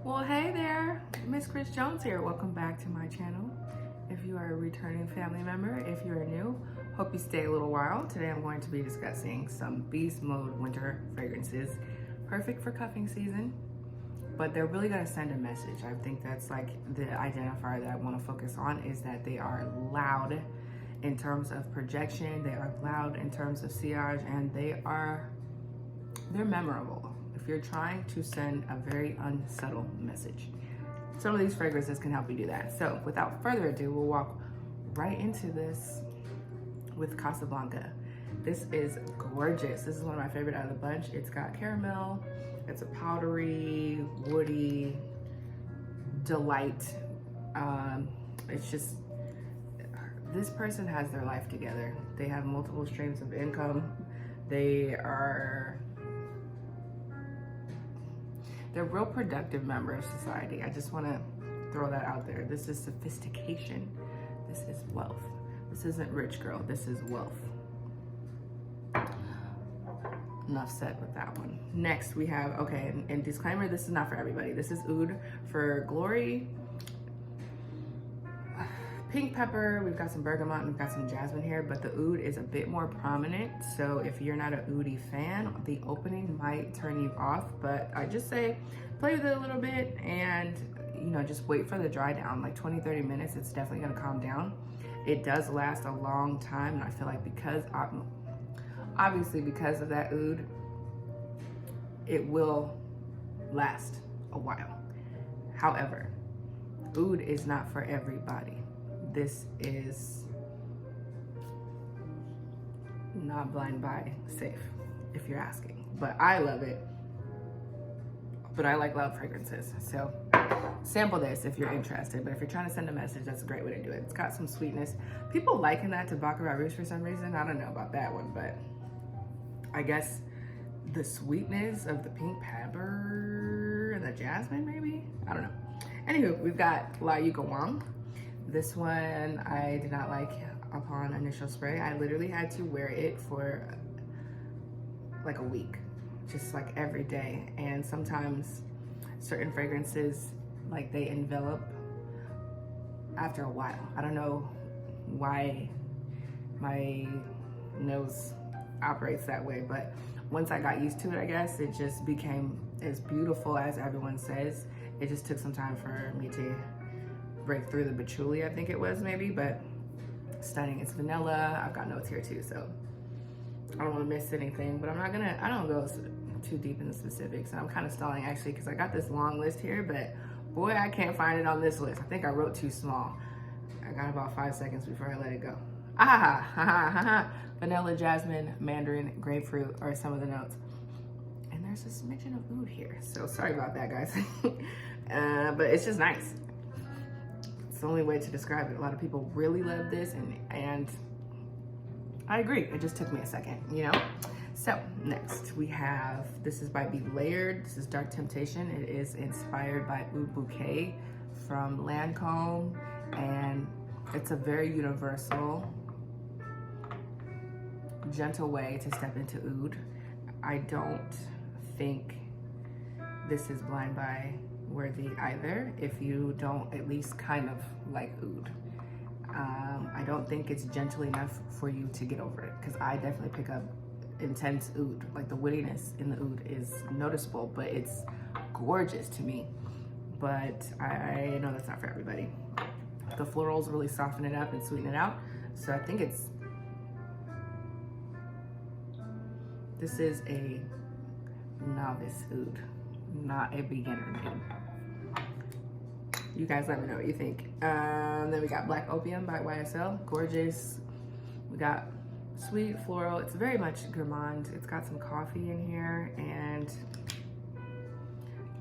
Well, hey there, Miss Chris Jones here. Welcome back to my channel. If you are a returning family member, if you're new, hope you stay a little while. Today I'm going to be discussing some beast mode winter fragrances, perfect for cuffing season, but they're really gonna send a message. I think that's like the identifier that I want to focus on, is that they are loud in terms of projection, they are loud in terms of sillage, and they're memorable. If you're trying to send a very unsettled message, some of these fragrances can help you do that. So without further ado, we'll walk right into this with Casablanca. This is gorgeous. This is one of my favorite out of the bunch. It's got caramel. It's a powdery, woody delight. It's just, this person has their life together. They have multiple streams of income. They're a real productive member of society. I just want to throw that out there. This is sophistication. This is wealth. This isn't rich girl. This is wealth. Enough said with that one. Next we have, okay, and disclaimer, this is not for everybody. This is oud for Glory. Pink pepper, we've got some bergamot, and we've got some jasmine here, but the oud is a bit more prominent. So if you're not an oudi fan, the opening might turn you off, but I just say play with it a little bit and, you know, just wait for the dry down, like 20-30 minutes. It's definitely gonna calm down. It does last a long time, and I feel like obviously because of that oud, it will last a while. However, oud is not for everybody. This is not blind buy safe, if you're asking. But I love it. But I like loud fragrances. So sample this if you're interested. But if you're trying to send a message, that's a great way to do it. It's got some sweetness. People liken that to Baccarat Rouge for some reason. I don't know about that one, but I guess the sweetness of the pink pepper and the jasmine, maybe? I don't know. Anywho, we've got La Yuqawam. This one I did not like upon initial spray. I literally had to wear it for like a week, just like every day. And sometimes certain fragrances, like they envelop after a while. I don't know why my nose operates that way, but once I got used to it, I guess, it just became as beautiful as everyone says. It just took some time for me to break through the patchouli, I think it was maybe, but stunning. It's vanilla. I've got notes here too, so I don't want to miss anything, but I don't go too deep in the specifics. And I'm kind of stalling actually, because I got this long list here, but boy, I can't find it on this list. I think I wrote too small. I got about 5 seconds before I let it go. Vanilla, jasmine, mandarin, grapefruit are some of the notes. And there's a smidgen of oud here, so sorry about that, guys. But it's just nice. It's the only way to describe it. A lot of people really love this, and I agree. It just took me a second, you know? So next we have, this is by Be Layered. This is Dark Temptation. It is inspired by Oud Bouquet from Lancome, and it's a very universal, gentle way to step into oud. I don't think this is blind buy worthy either, if you don't at least kind of like oud. I don't think it's gentle enough for you to get over it, because I definitely pick up intense oud. Like the woodiness in the oud is noticeable, but it's gorgeous to me. But I know that's not for everybody. The florals really soften it up and sweeten it out. So I think this is a novice oud, not a beginner oud. You guys let me know what you think. Then we got Black Opium by YSL, gorgeous. We got sweet floral. It's very much gourmand. It's got some coffee in here, and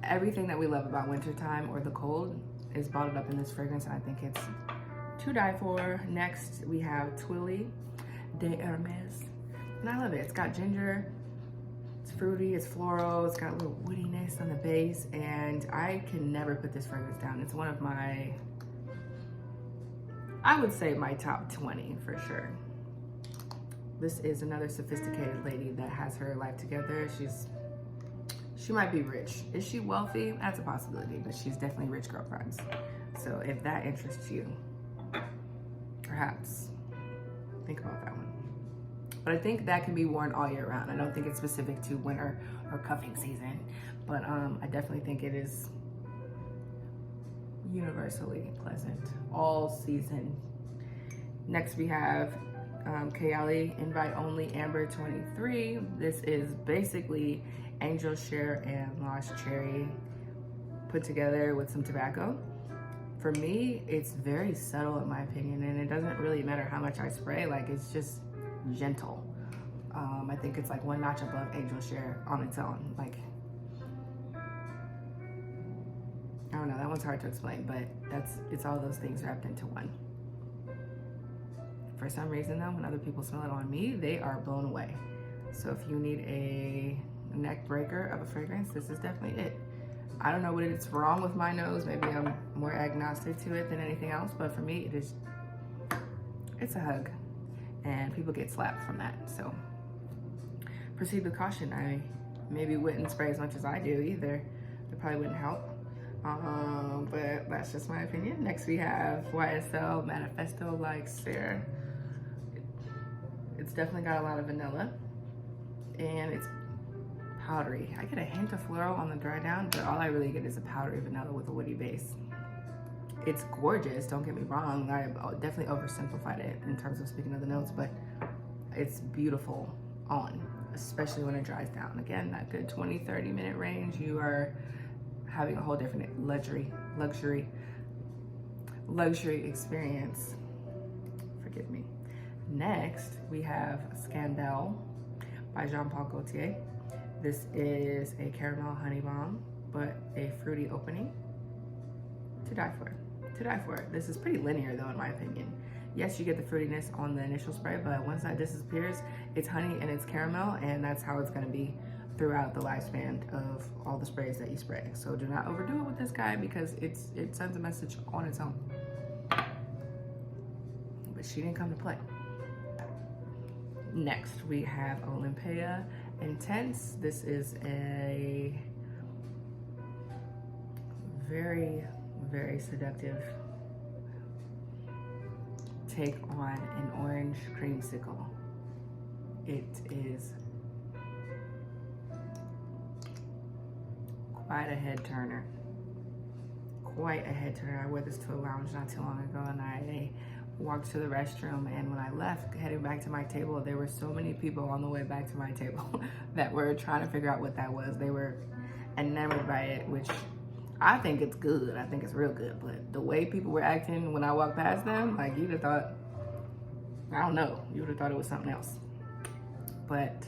everything that we love about wintertime or the cold is bottled up in this fragrance, and I think it's to die for. Next, we have Twilly de Hermes, and I love it. It's got ginger, it's fruity, it's floral, it's got a little woodiness on the base, and I can never put this fragrance down. It's one of my, I would say my top 20 for sure. This is another sophisticated lady that has her life together. She might be rich. Is she wealthy? That's a possibility, but she's definitely rich girl vibes. So if that interests you, perhaps think about that one. But I think that can be worn all year round. I don't think it's specific to winter or cuffing season, but I definitely think it is universally pleasant all season. Next we have Kayali Invite Only Amber 23. This is basically Angel Share and Lost Cherry put together with some tobacco. For me, it's very subtle in my opinion, and it doesn't really matter how much I spray, like it's just gentle. I think it's like one notch above Angel Share on its own. Like, I don't know, that one's hard to explain, but it's all those things wrapped into one. For some reason though, when other people smell it on me, they are blown away. So if you need a neck breaker of a fragrance, this is definitely it. I don't know what it's wrong with my nose. Maybe I'm more agnostic to it than anything else, but for me, it's a hug, and people get slapped from that. So proceed with caution. I maybe wouldn't spray as much as I do either. It probably wouldn't help. But that's just my opinion. Next we have YSL Manifesto L'Elixir. It's definitely got a lot of vanilla, and it's powdery. I get a hint of floral on the dry down, but all I really get is a powdery vanilla with a woody base. It's gorgeous, don't get me wrong. I definitely oversimplified it in terms of speaking of the notes, but it's beautiful on, especially when it dries down. Again, that good 20-30 minute range, you are having a whole different luxury experience. Forgive me. Next, we have Scandale by Jean-Paul Gaultier. This is a caramel honey bomb, but a fruity opening. To die for. To die for. This is pretty linear though, in my opinion. Yes, you get the fruitiness on the initial spray, but once that disappears, it's honey and it's caramel, and that's how it's gonna be throughout the lifespan of all the sprays that you spray. So do not overdo it with this guy because it sends a message on its own. But she didn't come to play. Next, we have Olympia Intense. This is a very, very seductive take on an orange creamsicle. It is quite a head turner. Quite a head turner. I wore this to a lounge not too long ago, and I walked to the restroom, and when I left, heading back to my table, there were so many people on the way back to my table that were trying to figure out what that was. They were enamored by it, which I think it's good. I think it's real good, but the way people were acting when I walked past them, like you'd have thought, I don't know, you would have thought it was something else. But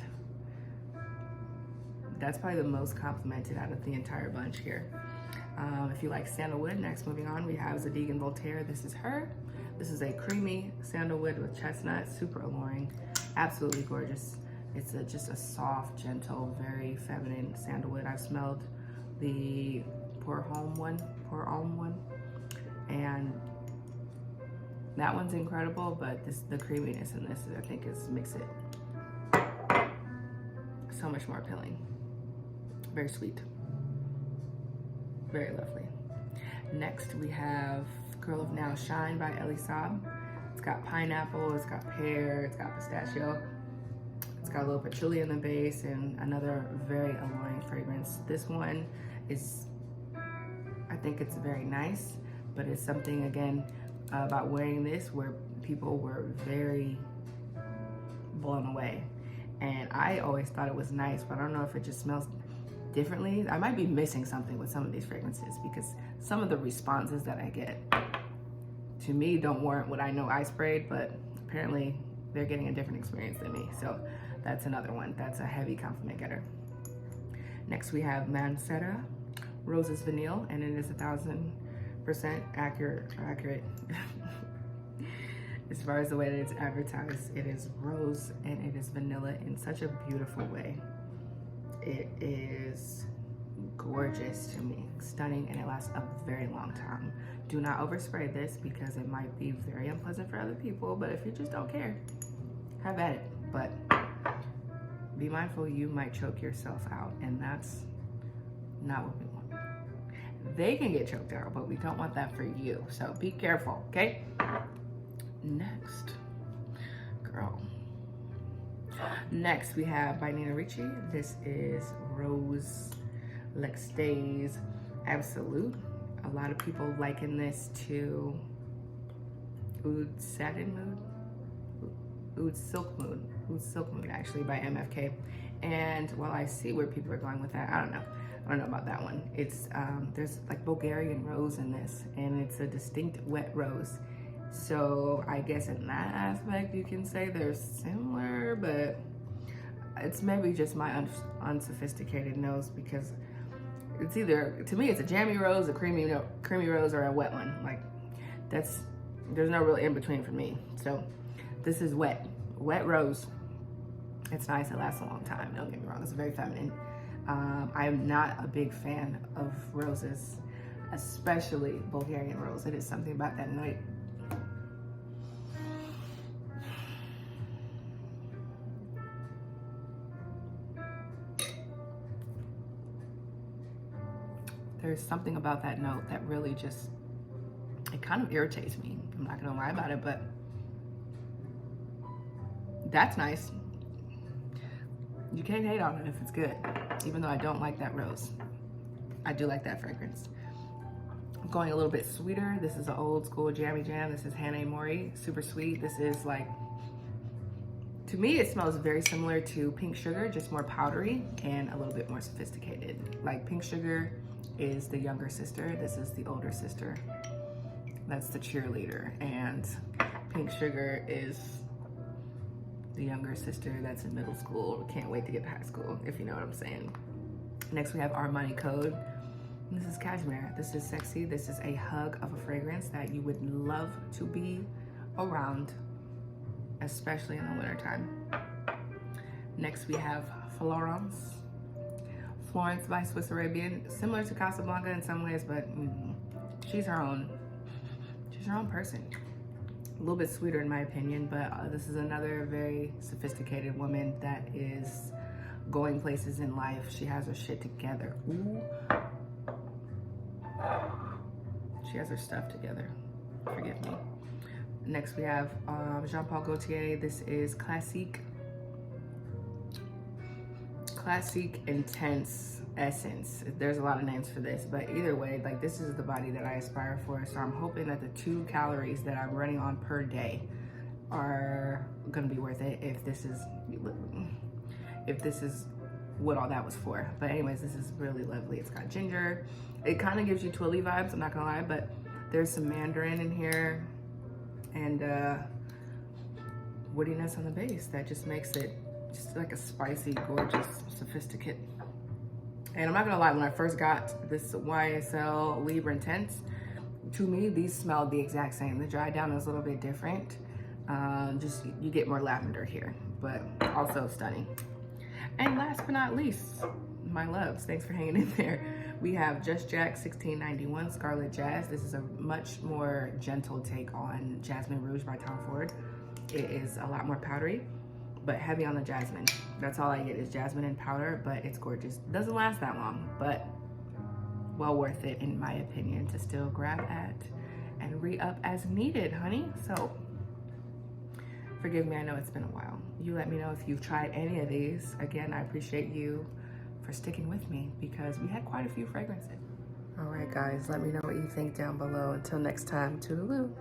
that's probably the most complimented out of the entire bunch here. If you like sandalwood, next moving on, we have Zadig and Voltaire. This is her. This is a creamy sandalwood with chestnut, super alluring, absolutely gorgeous. It's just a soft, gentle, very feminine sandalwood. I've smelled the Pour Homme one, and that one's incredible, but the creaminess in this, I think, makes it so much more appealing. Very sweet, very lovely. Next, we have Girl of Now Shine by Elie Saab. It's got pineapple, it's got pear, it's got pistachio. It's got a little patchouli in the base and another very alluring fragrance. This one is, I think it's very nice, but it's something, again, about wearing this where people were very blown away. And I always thought it was nice, but I don't know if it just smells differently. I might be missing something with some of these fragrances because some of the responses that I get to me don't warrant what I know I sprayed, but apparently they're getting a different experience than me. So that's another one. That's a heavy compliment getter. Next we have Mancera Roses Vanille, and it is 1000% accurate. As far as the way that it's advertised, it is rose and it is vanilla in such a beautiful way. It is gorgeous to me, stunning, and it lasts a very long time. Do not overspray this because it might be very unpleasant for other people, but if you just don't care, have at it. But be mindful, you might choke yourself out, and that's not what we want. They can get choked out, but we don't want that for you. So be careful, okay? Next, girl. Next, we have by Ricci. This is Rose Lextaze Absolute. A lot of people liken this to Oud Satin Mood, Oud Silk Mood actually by MFK. And while I see where people are going with that, I don't know about that one. It's there's like Bulgarian rose in this, and it's a distinct wet rose. So I guess in that aspect you can say they're similar, but it's maybe just my unsophisticated nose, because it's either, to me, it's a jammy rose, a creamy rose, or a wet one. Like there's no real in between for me. So this is wet rose. It's nice, it lasts a long time, don't get me wrong, it's very feminine. I am not a big fan of roses, especially Bulgarian rose. It is something about that night. There's something about that note that really just, it kind of irritates me. I'm not gonna lie about it, but that's nice. You can't hate on it if it's good, even though I don't like that rose. I do like that fragrance. I'm going a little bit sweeter. This is an old school jammy jam. This is Hanae Mori, super sweet. This is like, to me, it smells very similar to Pink Sugar, just more powdery and a little bit more sophisticated. Like Pink Sugar is the younger sister. This is the older sister. That's the cheerleader. And Pink Sugar is the younger sister that's in middle school. Can't wait to get to high school, if you know what I'm saying. Next, we have Armani Code. This is Cashmere. This is sexy. This is a hug of a fragrance that you would love to be around, especially in the wintertime. Next, we have Florence. Florence by Swiss Arabian. Similar to Casablanca in some ways, but she's her own person. A little bit sweeter in my opinion, but this is another very sophisticated woman that is going places in life. She has her shit together. Ooh. She has her stuff together. Forgive me. Next we have Jean-Paul Gaultier. This is Classique Intense Essence. There's a lot of names for this, but either way, like, this is the body that I aspire for. So I'm hoping that the 2 calories that I'm running on per day are gonna be worth it if this is what all that was for. But anyways, this is really lovely. It's got ginger. It kind of gives you Twilly vibes, I'm not gonna lie, but there's some mandarin in here and woodiness on the base that just makes it just like a spicy, gorgeous, sophisticated. And I'm not gonna lie, when I first got this YSL Libre Intense, to me, these smelled the exact same. The dry down is a little bit different. Just, you get more lavender here, but also stunning. And last but not least, my loves, thanks for hanging in there. We have Just Jack 1691 Scarlet Jazz. This is a much more gentle take on Jasmine Rouge by Tom Ford. It is a lot more powdery, but heavy on the jasmine. That's all I get is jasmine and powder, but it's gorgeous. Doesn't last that long, but well worth it in my opinion to still grab at and re-up as needed, honey. So forgive me, I know it's been a while. You let me know if you've tried any of these. Again, I appreciate you for sticking with me because we had quite a few fragrances. All right, guys, let me know what you think down below. Until next time, toodaloo.